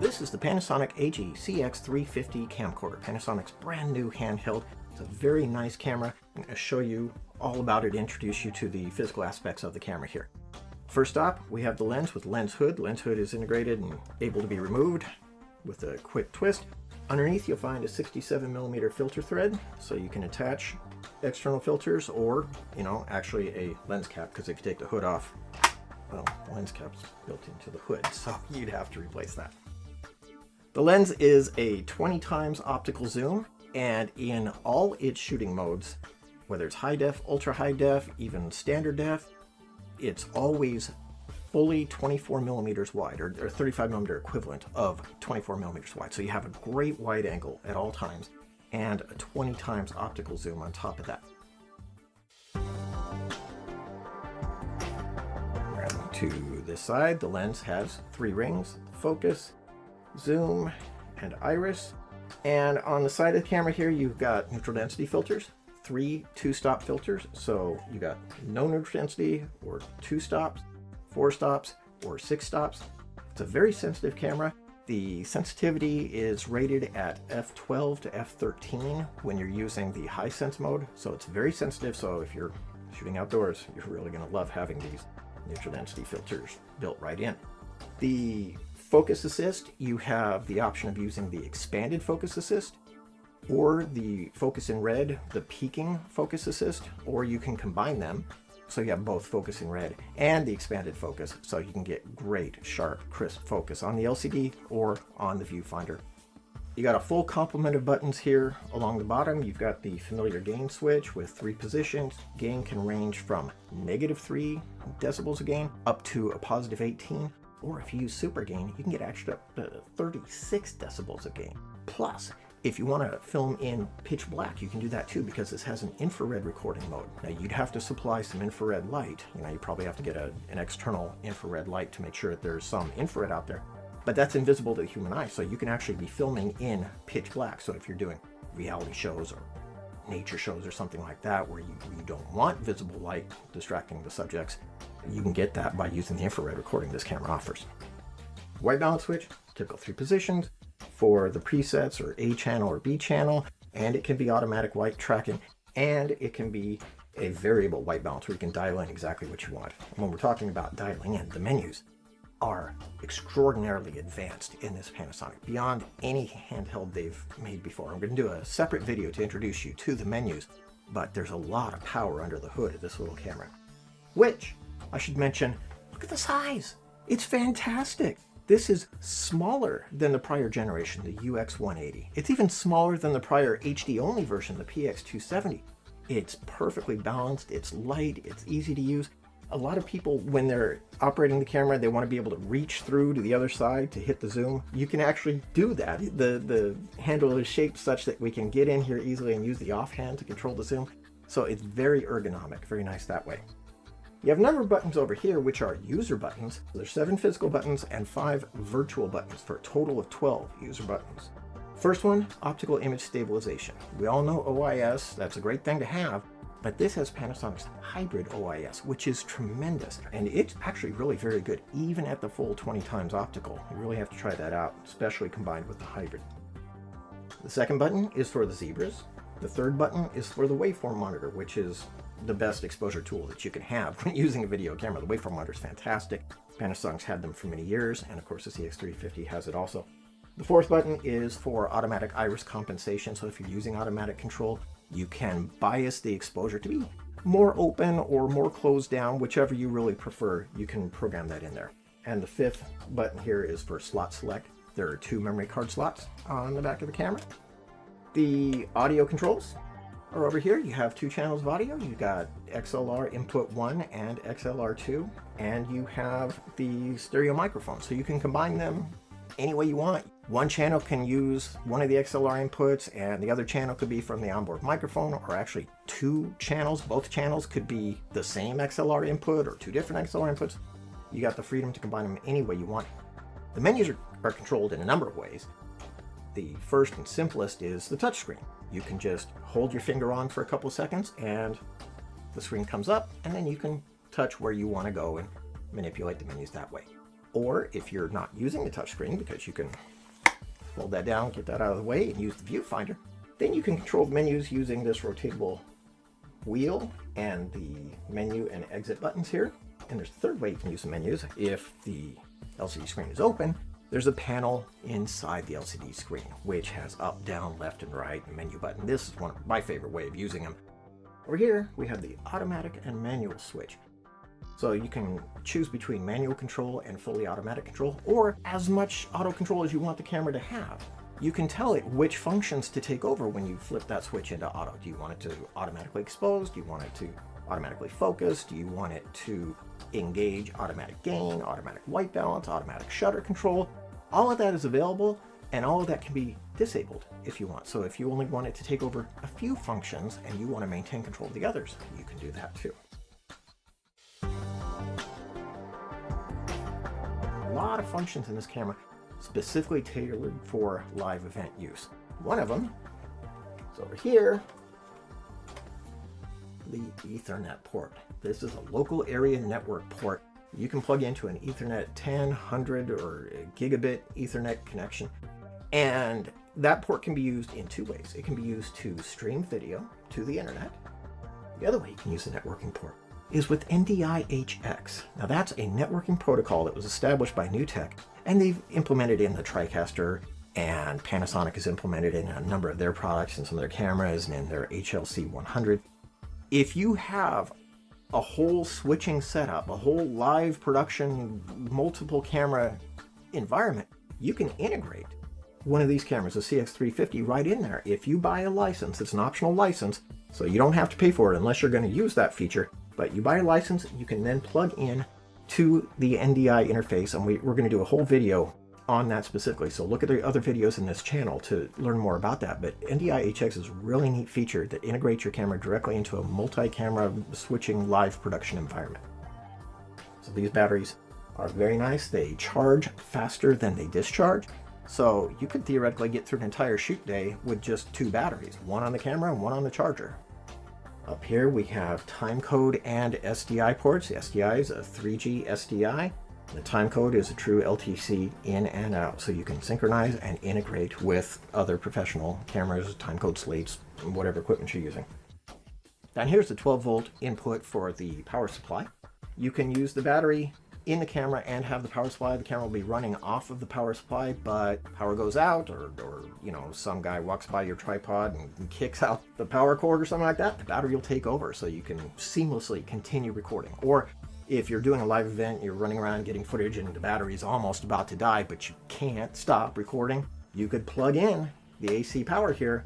This is the Panasonic AG CX350 camcorder, Panasonic's brand new handheld. It's a very nice camera. I'm going to show you all about it, introduce you to the physical aspects of the camera here. First up, we have the lens with lens hood. The lens hood is integrated and able to be removed with a quick twist. Underneath you'll find a 67mm filter thread, so you can attach external filters or, actually a lens cap, because if you take the hood off, well, the lens cap's built into the hood, so you'd have to replace that. The lens is a 20x optical zoom, and in all its shooting modes, whether it's high def, ultra high def, even standard def, it's always fully 24mm wide, or 35mm equivalent of 24mm wide. So you have a great wide angle at all times and a 20x optical zoom on top of that. To this side, the lens has 3 rings: focus, zoom, and iris. And on the side of the camera here, you've got neutral density filters, 3 2-stop filters. So you got no neutral density, or 2 stops, 4 stops, or 6 stops. It's a very sensitive camera. The sensitivity is rated at f12 to f13 when you're using the high sense mode. So it's very sensitive. So if you're shooting outdoors, you're really going to love having these neutral density filters built right in. The focus assist, you have the option of using the expanded focus assist or the focus in red, the peaking focus assist, or you can combine them. So you have both focus in red and the expanded focus, so you can get great, sharp, crisp focus on the LCD or on the viewfinder. You got a full complement of buttons here along the bottom. You've got the familiar gain switch with 3 positions. Gain can range from -3 decibels of gain up to a +18. Or if you use super gain, you can get actually up to 36 decibels of gain. Plus, if you want to film in pitch black, you can do that too, because this has an infrared recording mode. Now you'd have to supply some infrared light. You probably have to get an external infrared light to make sure that there's some infrared out there. But that's invisible to the human eye, so you can actually be filming in pitch black. So if you're doing reality shows or nature shows or something like that, where you don't want visible light distracting the subjects, you can get that by using the infrared recording this camera offers. White balance switch, typical 3 positions for the presets, or A channel or B channel, and it can be automatic white tracking, and it can be a variable white balance where you can dial in exactly what you want. And when we're talking about dialing in, the menus are extraordinarily advanced in this Panasonic, beyond any handheld they've made before. I'm going to do a separate video to introduce you to the menus, but there's a lot of power under the hood of this little camera. Which, I should mention, look at the size! It's fantastic! This is smaller than the prior generation, the UX180. It's even smaller than the prior HD-only version, the PX270. It's perfectly balanced, it's light, it's easy to use. A lot of people, when they're operating the camera, they want to be able to reach through to the other side to hit the zoom. You can actually do that. The handle is shaped such that we can get in here easily and use the offhand to control the zoom. So it's very ergonomic, very nice that way. You have a number of buttons over here, which are user buttons. There's 7 physical buttons and 5 virtual buttons for a total of 12 user buttons. First one, optical image stabilization. We all know OIS, that's a great thing to have. But this has Panasonic's hybrid OIS, which is tremendous. And it's actually really very good, even at the full 20x optical. You really have to try that out, especially combined with the hybrid. The second button is for the zebras. The third button is for the waveform monitor, which is the best exposure tool that you can have when using a video camera. The waveform monitor is fantastic. Panasonic's had them for many years, and of course the CX350 has it also. The fourth button is for automatic iris compensation. So if you're using automatic control, you can bias the exposure to be more open or more closed down, whichever you really prefer. You can program that in there. And the 5th button here is for slot select. There are 2 memory card slots on the back of the camera. The audio controls are over here. You have 2 channels of audio. You've got XLR input 1 and XLR 2, and you have the stereo microphone, so you can combine them any way you want. One channel can use one of the XLR inputs, and the other channel could be from the onboard microphone, or actually 2 channels. Both channels could be the same XLR input or 2 different XLR inputs. You got the freedom to combine them any way you want. The menus are controlled in a number of ways. The first and simplest is the touchscreen. You can just hold your finger on for a couple of seconds and the screen comes up, and then you can touch where you want to go and manipulate the menus that way. Or if you're not using the touchscreen, because you can Fold that down, get that out of the way, and use the viewfinder. Then you can control menus using this rotatable wheel and the menu and exit buttons here. And there's a third way you can use the menus. If the LCD screen is open, there's a panel inside the LCD screen, which has up, down, left, and right, and menu button. This is one of my favorite way of using them. Over here, we have the automatic and manual switch. So you can choose between manual control and fully automatic control, or as much auto control as you want the camera to have. You can tell it which functions to take over when you flip that switch into auto. Do you want it to automatically expose? Do you want it to automatically focus? Do you want it to engage automatic gain, automatic white balance, automatic shutter control? All of that is available, and all of that can be disabled if you want. So if you only want it to take over a few functions and you want to maintain control of the others, you can do that too. A lot of functions in this camera specifically tailored for live event use. One of them is over here, the Ethernet port. This is a local area network port. You can plug into an Ethernet 10, 100, or gigabit Ethernet connection. And that port can be used in two ways. It can be used to stream video to the internet. The other way you can use the networking port is with NDI-HX. Now that's a networking protocol that was established by NewTek, and they've implemented in the TriCaster, and Panasonic has implemented it in a number of their products and some of their cameras and in their HLC 100. If you have a whole switching setup, a whole live production, multiple camera environment, you can integrate one of these cameras, a CX350, right in there. If you buy a license, it's an optional license, so you don't have to pay for it unless you're going to use that feature. But you buy a license, you can then plug in to the NDI interface, and we're going to do a whole video on that specifically. So look at the other videos in this channel to learn more about that. But NDI-HX is a really neat feature that integrates your camera directly into a multi-camera switching live production environment. So these batteries are very nice. They charge faster than they discharge. So you could theoretically get through an entire shoot day with just two batteries, one on the camera and one on the charger. Up here we have timecode and SDI ports. The SDI is a 3G SDI. The timecode is a true LTC in and out, so you can synchronize and integrate with other professional cameras, timecode slates, whatever equipment you're using. Down here's the 12-volt input for the power supply. You can use the battery in the camera and have the power supply. The camera will be running off of the power supply, but power goes out, or you know, some guy walks by your tripod and kicks out the power cord or something like that, the battery will take over so you can seamlessly continue recording. Or if you're doing a live event, you're running around getting footage and the battery's almost about to die, but you can't stop recording, you could plug in the AC power here,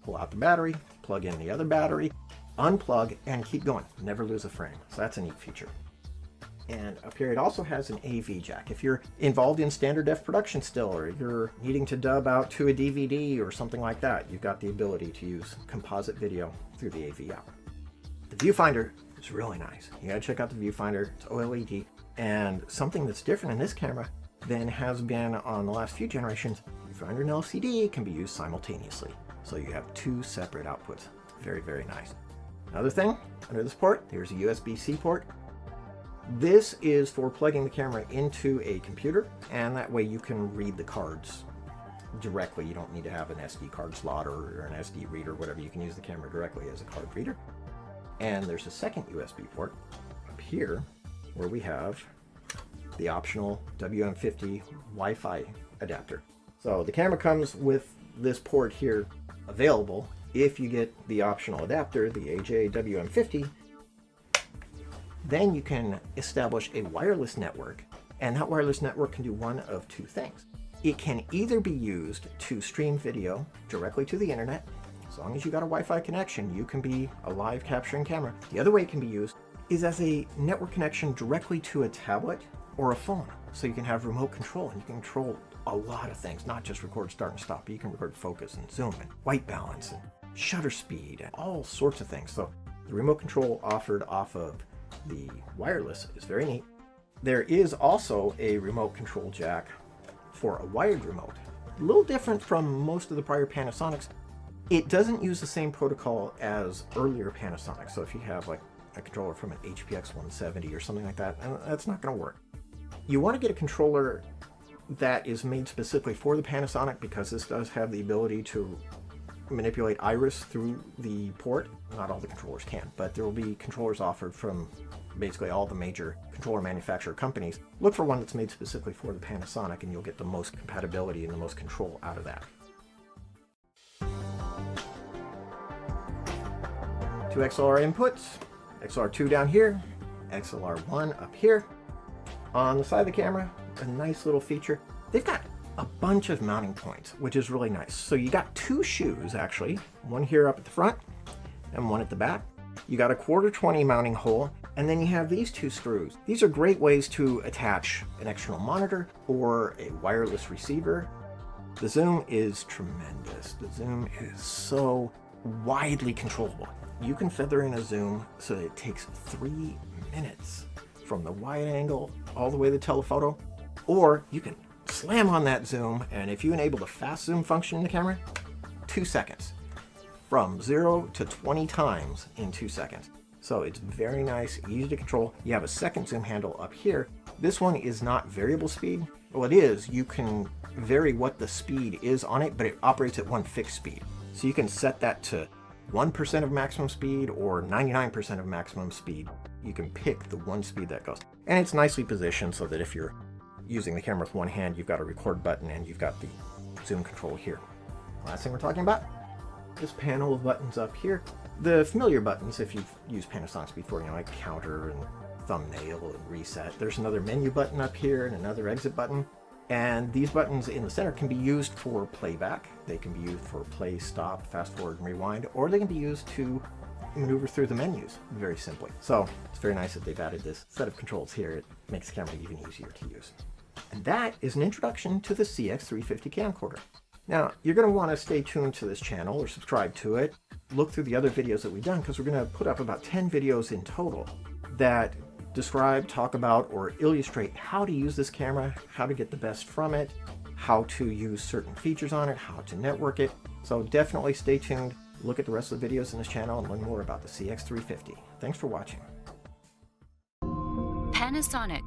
pull out the battery, plug in the other battery, unplug, and keep going. Never lose a frame. So that's a neat feature. And up here it also has an AV jack. If you're involved in standard def production still, or you're needing to dub out to a DVD or something like that, you've got the ability to use composite video through the AV out. The viewfinder is really nice. You gotta check out the viewfinder. It's OLED, and something that's different in this camera than has been on the last few generations, viewfinder and LCD can be used simultaneously. So you have two separate outputs. Very, very nice. Another thing, under this port, there's a USB-C port. This is for plugging the camera into a computer, and that way you can read the cards directly. You don't need to have an SD card slot or an SD reader, whatever. You can use the camera directly as a card reader. And there's a second USB port up here where we have the optional WM50 Wi-Fi adapter. So the camera comes with this port here available. If you get the optional adapter, the AJ WM50, then you can establish a wireless network, and that wireless network can do one of two things. It can either be used to stream video directly to the internet. As long as you got a Wi-Fi connection, you can be a live capturing camera. The other way it can be used is as a network connection directly to a tablet or a phone. So you can have remote control, and you can control a lot of things, not just record start and stop, but you can record focus and zoom and white balance and shutter speed and all sorts of things. So the remote control offered off of the wireless is very neat. There is also a remote control jack for a wired remote. A little different from most of the prior Panasonics. It doesn't use the same protocol as earlier Panasonic. So if you have like a controller from an HPX 170 or something like that, that's not going to work. You want to get a controller that is made specifically for the Panasonic, because this does have the ability to manipulate iris through the port. Not all the controllers can, but there will be controllers offered from basically all the major controller manufacturer companies. Look for one that's made specifically for the Panasonic and you'll get the most compatibility and the most control out of that. Two XLR inputs, XLR2 down here, XLR1 up here. On the side of the camera, a nice little feature. They've got a bunch of mounting points, which is really nice. So you got two shoes actually, one here up at the front and one at the back. You got a 1/4-20 mounting hole, and then you have these two screws. These are great ways to attach an external monitor or a wireless receiver. The zoom is tremendous. The zoom is so widely controllable. You can feather in a zoom so that it takes 3 minutes from the wide angle all the way to the telephoto, or you can slam on that zoom, and if you enable the fast zoom function in the camera, 2 seconds. From 0 to 20 times in 2 seconds. So it's very nice, easy to control. You have a second zoom handle up here. This one is not variable speed. Well, it is. You can vary what the speed is on it, but it operates at one fixed speed. So you can set that to 1% of maximum speed or 99% of maximum speed. You can pick the one speed that goes. And it's nicely positioned so that if you're using the camera with one hand, you've got a record button and you've got the zoom control here. Last thing we're talking about, this panel of buttons up here. The familiar buttons, if you've used Panasonics before, you know, like counter and thumbnail and reset. There's another menu button up here and another exit button. And these buttons in the center can be used for playback. They can be used for play, stop, fast forward, and rewind, or they can be used to maneuver through the menus very simply. So it's very nice that they've added this set of controls here. It makes the camera even easier to use. And that is an introduction to the CX350 camcorder. Now, you're going to want to stay tuned to this channel or subscribe to it. Look through the other videos that we've done, because we're going to put up about 10 videos in total that describe, talk about, or illustrate how to use this camera, how to get the best from it, how to use certain features on it, how to network it. So definitely stay tuned. Look at the rest of the videos in this channel and learn more about the CX350. Thanks for watching. Panasonic.